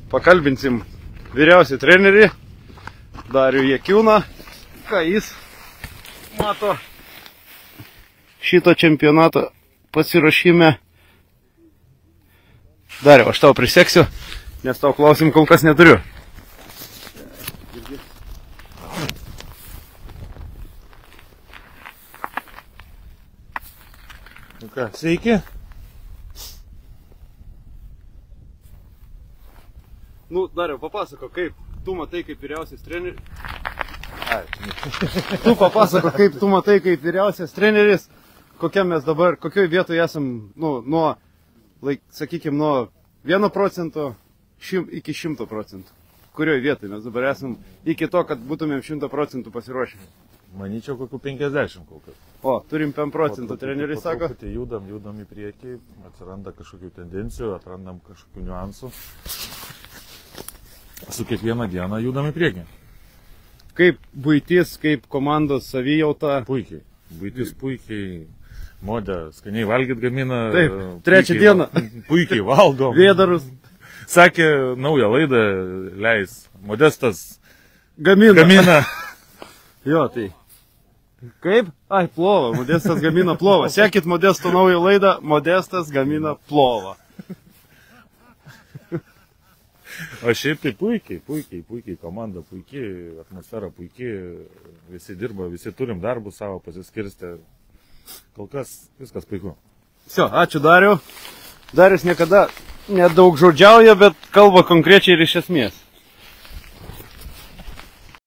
pakalbinsim vyriausią trenerį Darių Jakiūną, ką jis mato šito čempionato pasiruošime. Dariau, aš tau priseksiu, nes tau klausim kol kas neturiu. Nu ką, sveiki. Nu, Dariau, papasako, kaip tu matai kaip vyriausias treneris. Tu papasako, kaip tu matai kaip vyriausias treneris, kokia mes dabar, kokioj vietoje esam, nuo, sakykime, nuo 1% iki 100%. Kurioj vietoje mes dabar esam iki to, kad būtumėm 100% pasiruošę. Manyčiau, kokių 50 kol kas. O, turim 5% treneris sako. Judam į priekį, atsiranda kažkokių tendencijų, atrandam kažkokių niuansų. Su kiekvieną dieną judam į priekį. Kaip buitis, kaip komandos savijauta? Puikiai. Buitis puikiai. Modė skaniai valgyt gamina. Taip, trečią dieną. Puikiai valgom. Vėdarus. Sakė, naują laidą leis. Modestas gamina. Jo, tai. Kaip? Ai, plovą. Modestas gamina plovą. Sekit Modesto naują laidą. Modestas gamina plovą. O šiaip tai puikiai, komanda puikiai, atmosfera puikiai, visi dirba, visi turim darbų savo pasiskirstę, kol kas viskas puiku. Ačiū Dariau. Darius niekada nedaug žodžiauja, bet kalba konkrečiai ir iš esmės.